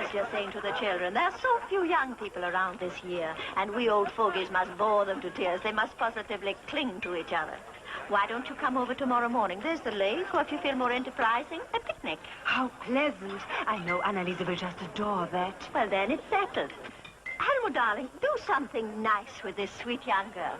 was just saying to the children, there are so few young people around this year, and we old fogies must bore them to tears. They must positively cling to each other. Why don't you come over tomorrow morning? There's the lake, or if you feel more enterprising, a picnic. How pleasant. I know Annalisa will just adore that. Well, then it's settled. Helmut, darling, do something nice with this sweet young girl.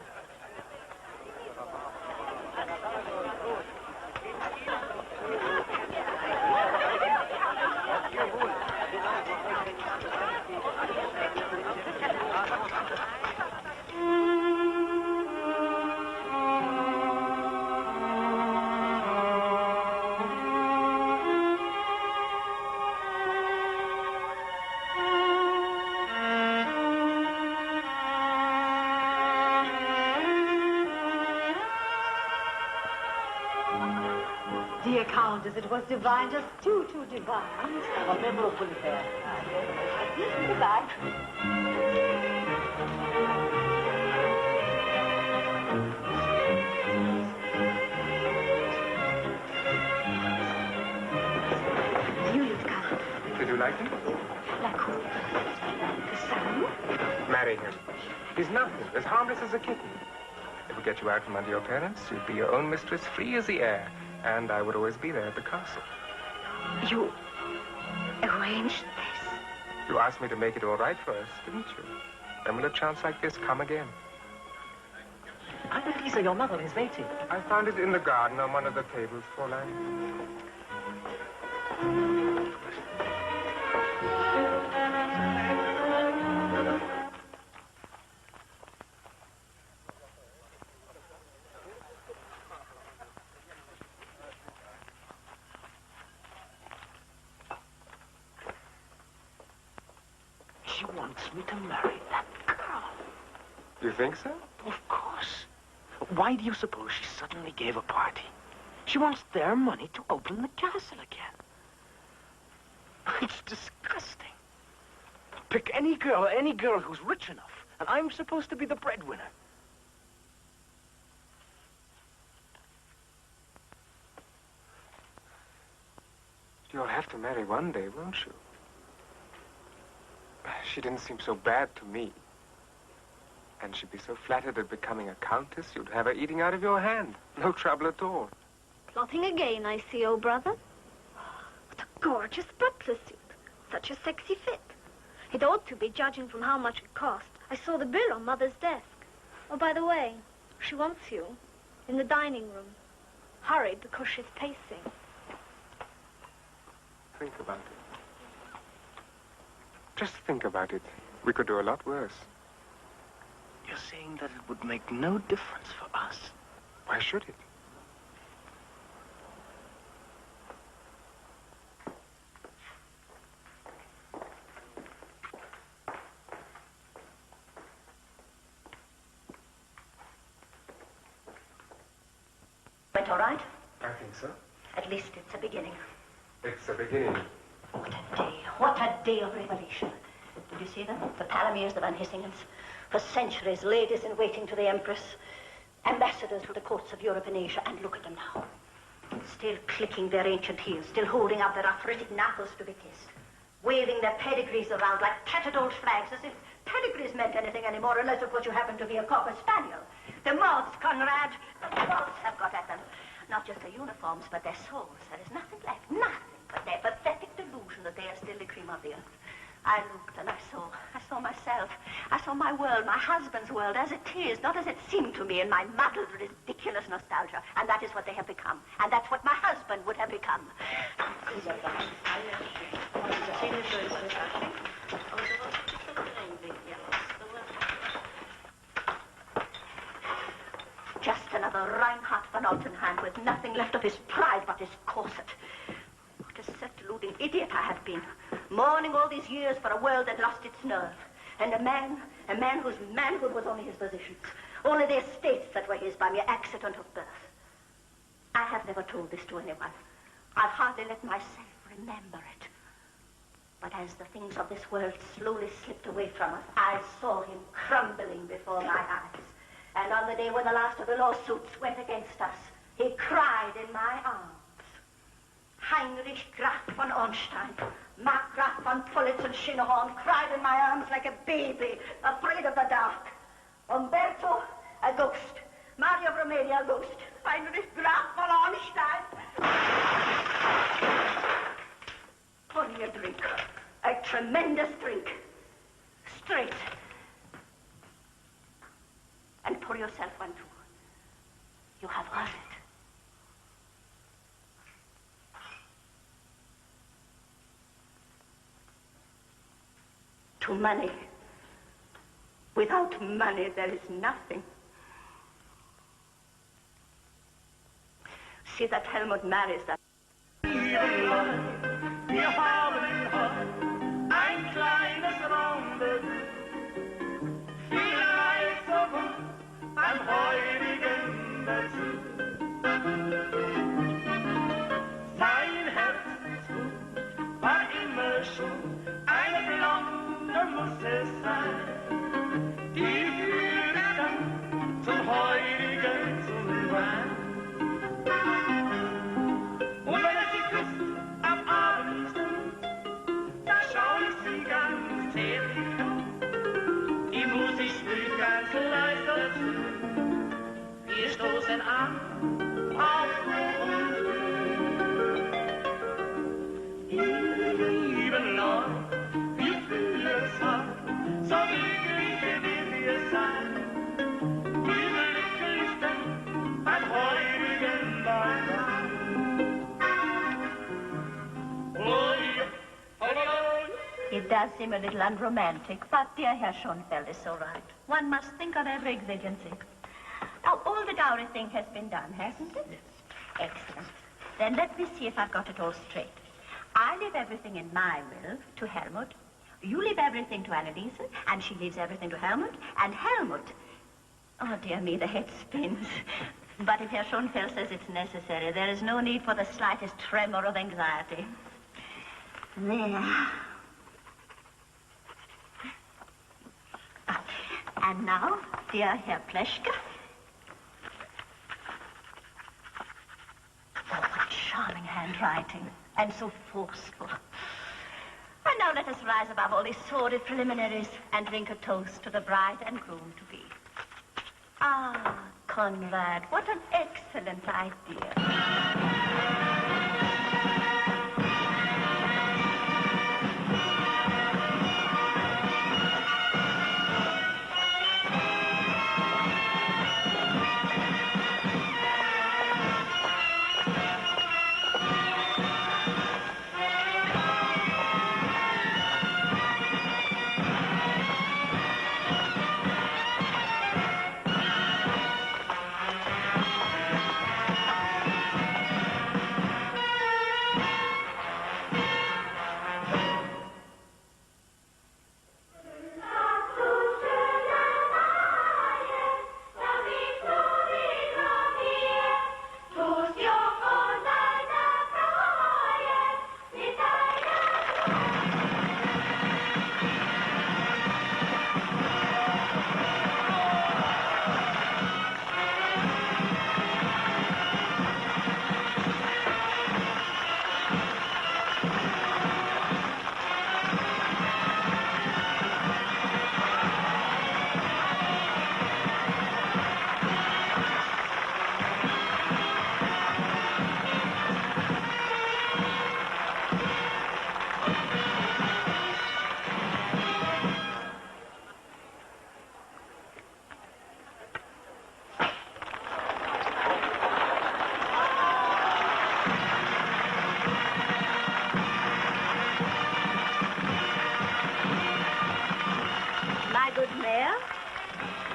Dear Countess, it was divine, just too divine. Goodbye. Did you like him? Like who? The son? Marry him. He's nothing, as harmless as a kitten. It would get you out from under your parents. You'd be your own mistress, free as the air. And I would always be there at the castle. You arranged this? You asked me to make it all right for us, didn't you? When will a chance like this come again? Annalisa, your mother is waiting. I found it in the garden on one of the tables, Fräulein. She wants me to marry that girl. You think so? Of course. Why do you suppose she suddenly gave a party? She wants their money to open the castle again. It's disgusting. Pick any girl who's rich enough, and I'm supposed to be the breadwinner. You'll have to marry one day, won't you? She didn't seem so bad to me. And she'd be so flattered at becoming a countess, you'd have her eating out of your hand. No trouble at all. Plotting again, I see, oh brother. What a gorgeous butler suit. Such a sexy fit. It ought to be, judging from how much it cost. I saw the bill on Mother's desk. Oh, by the way, she wants you in the dining room. Hurry, because she's pacing. Think about it. Just think about it. We could do a lot worse. You're saying that it would make no difference for us? Why should it? Went all right? I think so. At least it's a beginning. It's a beginning. What a day. What a day of revelation. Did you see them? The Palomers, the Van Hissingens. For centuries, ladies in waiting to the Empress. Ambassadors to the courts of Europe and Asia. And look at them now. Still clicking their ancient heels. Still holding up their arthritic knuckles to be kissed. Waving their pedigrees around like tattered old flags, as if pedigrees meant anything anymore, unless, of course, you happen to be a Cocker Spaniel. The moths, Conrad, the moths have got at them. Not just their uniforms, but their souls. There is nothing left, nothing but their pathetic delusion that they are still the cream of the earth. I looked and I saw myself. I saw my world, my husband's world, as it is, not as it seemed to me in my muddled, ridiculous nostalgia. And that is what they have become. And that's what my husband would have become. Just another Reinhard von Altenheim with nothing left of his pride but his corset. What a self-deluding idiot I have been, mourning all these years for a world that lost its nerve. And a man whose manhood was only his position, only the estates that were his by mere accident of birth. I have never told this to anyone. I've hardly let myself remember it. But as the things of this world slowly slipped away from us, I saw him crumbling before my eyes. And on the day when the last of the lawsuits went against us, he cried in my arms, Heinrich Heinrich Graf von Ornstein, Markgraf von Pulitz and Shinahorn, cried in my arms like a baby, afraid of the dark. Umberto, a ghost. Mario of Romania, a ghost. Heinrich Graf von Ornstein. Pour me a drink. A tremendous drink. Straight. And pour yourself one, too. You have earned it. To money. Without money, there is nothing. See that Helmut marries that. Wir haben ein kleines Rendezvous. Vielleicht sogar beim heutigen Besuch. Sein Herzenswunsch war immer schon eine Blonde muss es sein, die führt dann zum heutigen zum Wein. Und wenn es sie küsst am Abend, da schau ich sie ganz zärtlich an. Die Musik spielt ganz leise dazu. Wir stoßen an auf Ruhe und Glück. Ihr lieben Leute, wie fühlt es an, so glücklich wie wir sein. Wie glücklich denn beim heutigen Beisein. It does seem a little unromantic, but dear Herr Schoenfeld is so right. One must think of every exigency. Now, all the dowry thing has been done, hasn't it? Excellent. Then let me see if I've got it all straight. I leave everything in my will to Helmut. You leave everything to Anneliese, and she leaves everything to Helmut. And Helmut... Oh, dear me, the head spins. But if Herr Schoenfeld says it's necessary, there is no need for the slightest tremor of anxiety. There. And now, dear Herr Pleschke. Oh, what charming handwriting, and so forceful. And now let us rise above all these sordid preliminaries and drink a toast to the bride and groom to be. Ah, Conrad, what an excellent idea.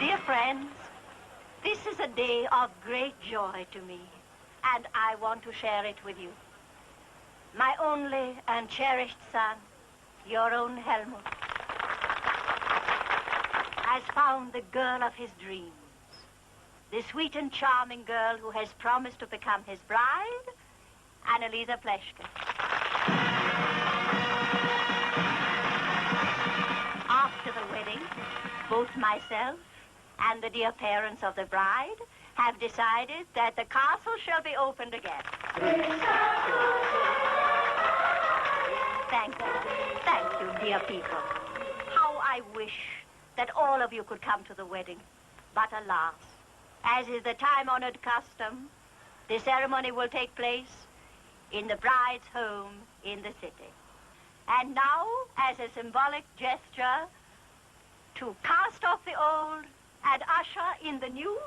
Dear friends, this is a day of great joy to me, and I want to share it with you. My only and cherished son, your own Helmut, has found the girl of his dreams, the sweet and charming girl who has promised to become his bride, Anneliese Pleschke. After the wedding, both myself and the dear parents of the bride have decided that the castle shall be opened again. dear people, how I wish that all of you could come to the wedding. But alas, as is the time-honored custom, the ceremony will take place in the bride's home in the city. And now, as a symbolic gesture, to cast off the old and usher in the new.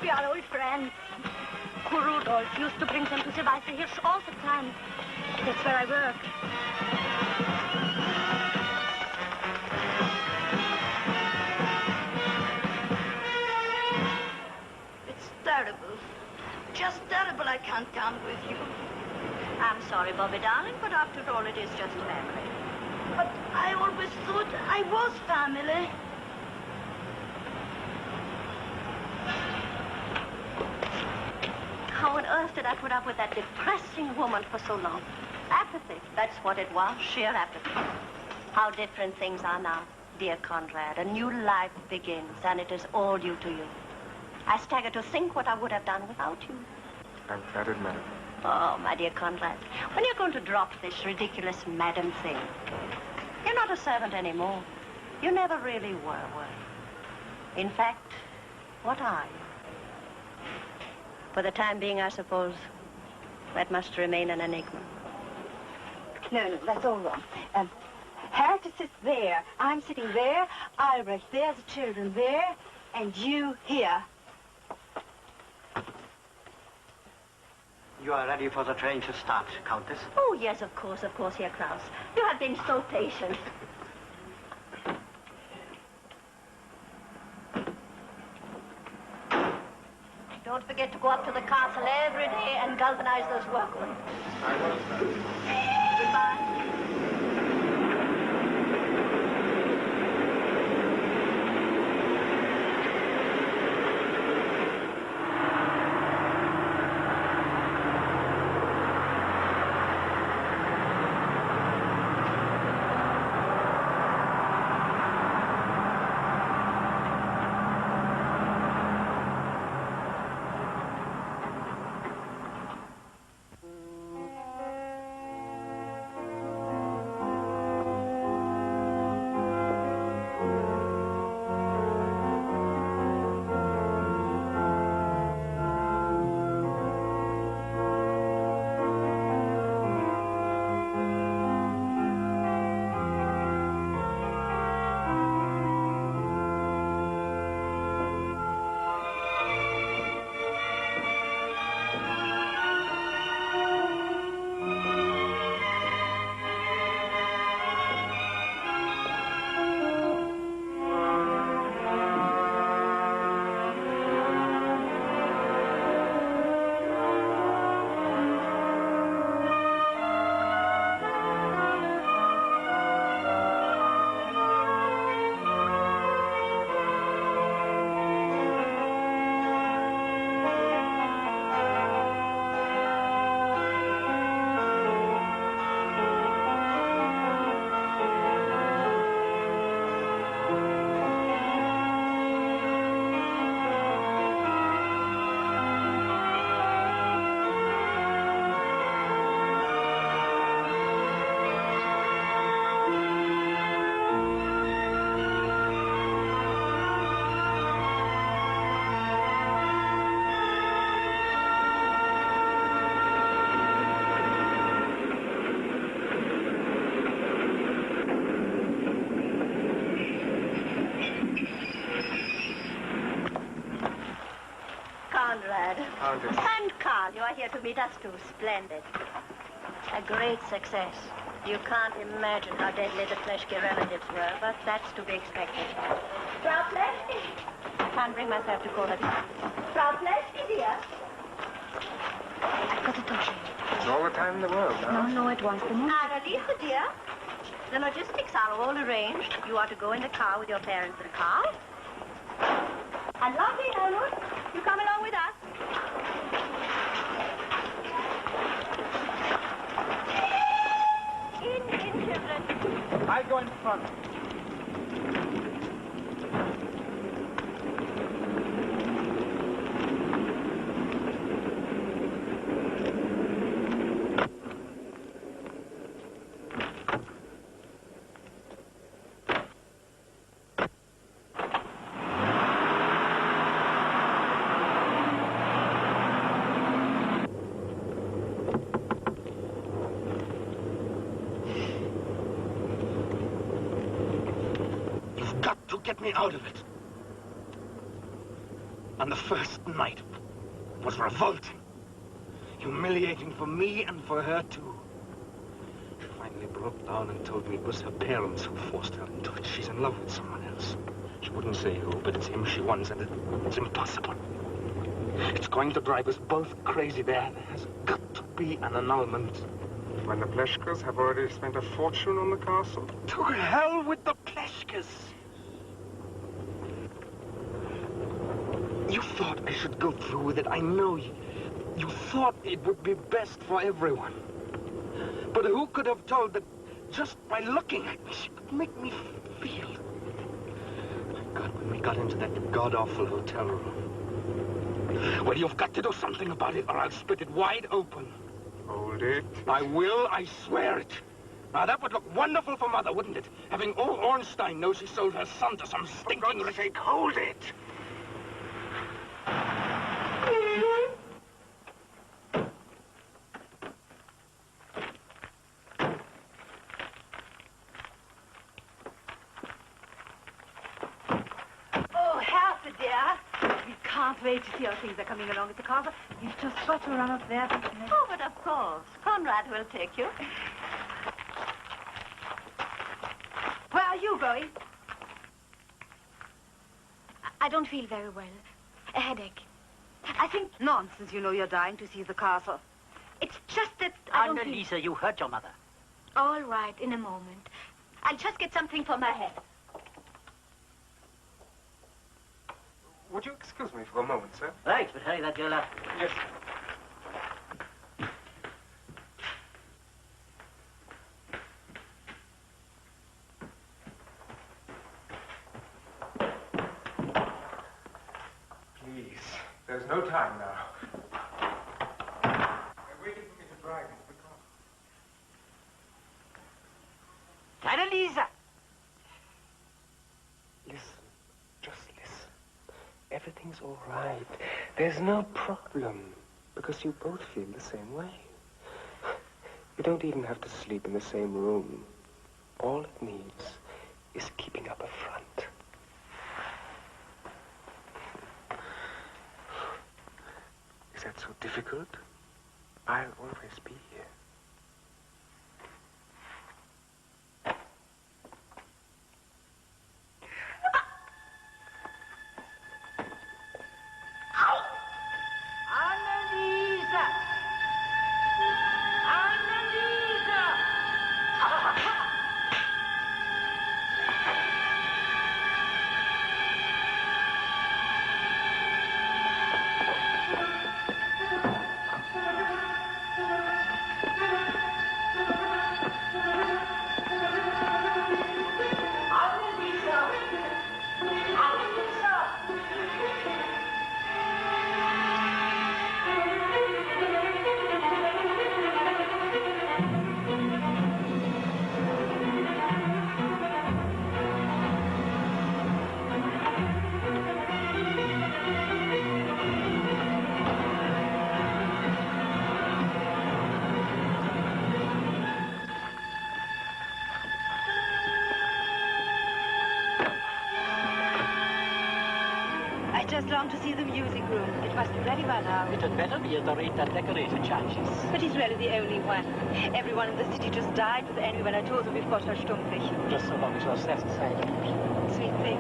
We are old friends. Rudolph used to bring them to the Weiße Hirsch all the time. That's where I work. It's terrible. Just terrible I can't come with you. I'm sorry, Bobby, darling, but after all, it is just family. But I always thought I was family. How on earth did I put up with that depressing woman for so long? Apathy, that's what it was, sheer apathy. How different things are now, dear Conrad. A new life begins, and it is all due to you. I stagger to think what I would have done without you. I'm flattered, madam. Oh, my dear Conrad, when you're going to drop this ridiculous madam thing, you're not a servant anymore. You never really were. In fact, what are you? For the time being, I suppose, that must remain an enigma. No, that's all wrong. Harriet sits there. I'm sitting there. Albrecht there, the children there, and you here. You are ready for the train to start, Countess? Oh, yes, of course, Herr Kraus. You have been so patient. Don't forget to go up to the castle every day and galvanize those workmen. I will, madam. Goodbye. Countess. And Carl, you are here to meet us too. Splendid. A great success. You can't imagine how deadly the Fleschke relatives were, but that's to be expected. Frau Fleschke? I can't bring myself to call her. Frau Fleschke, dear? I've got to talk to you. It's all the time in the world, now. No, it was the moment. Annalisa, dear. The logistics are all arranged. You are to go in the car with your parents and Carl. And lovely, Helmut. You come along with us. In, children. father. You've got to get me out of it. And the first night was revolting. Humiliating for me and for her, too. She finally broke down and told me it was her parents who forced her into it. She's in love with someone else. She wouldn't say who, but it's him she wants, and it's impossible. It's going to drive us both crazy. There has got to be an annulment. When the Pleshkas have already spent a fortune on the castle? To hell with the Pleshkas! You thought I should go through with it. I know you. You thought it would be best for everyone. But who could have told that just by looking at me, she could make me feel? My God, when we got into that god-awful hotel room. Well, you've got to do something about it, or I'll split it wide open. Hold it. I will, I swear it. Now, that would look wonderful for Mother, wouldn't it? Having old Ornstein know she sold her son to some stinking... For God's sake, hold it! Oh, Halford, dear. We can't wait to see how things are coming along at the castle. You've just got to run up there. Oh, but of course. Conrad will take you. Where are you going? I don't feel very well. A headache. I think Nonsense, you know you're dying to see the castle. it's just that I don't feel... Annalisa, you hurt your mother. All right, in a moment. I'll just get something for my head. Would you excuse me for a moment, sir? Right, but hurry that girl up. Yes. Please, there's no time now. They're waiting for me to drive into the car. Annalisa! Listen, just listen. Everything's all right. There's no problem, because you both feel the same way. You don't even have to sleep in the same room. All it needs is keeping up a front. Is that so difficult? I'll always be here. Annalisa! Annalisa! I just long to see the music room. It must be ready by now. It had better be at the rate that decorator charges. But he's really the only one. Everyone in the city just died with envy when I told them we've got her stumpig. Just so long as you're satisfied. Sweet thing.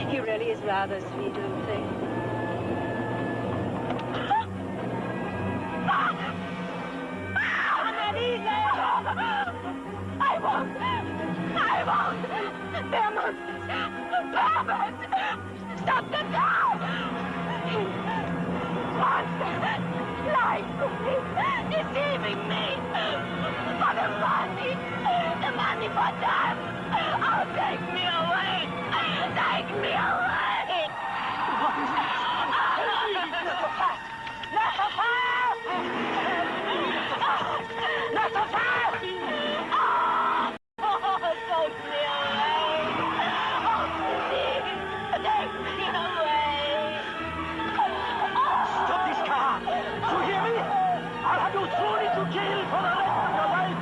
He really is rather sweet, don't think? Annalisa! I won't! They're monsters! Perverts! Stop them now! Monsters! Lying to me! Deceiving me! For the money! The money for them! I'll Take me away! Take me away! What is it? Not so fast! Not so fast! Not so fast! Oh, take me away! Oh, please, take me away! Stop this car! You hear me? I'll have you thrown into jail for the rest of your life!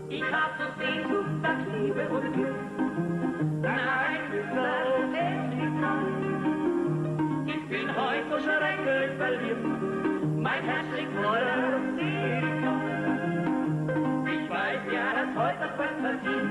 Ich hab so Sehnsucht nach Liebe und Glück, nach ein Küsser endlich Zeit. Ich bin heut so schrecklich verliebt, mein Herz liegt voller Seligkeit. Ich weiß ja, dass heute das was passiert,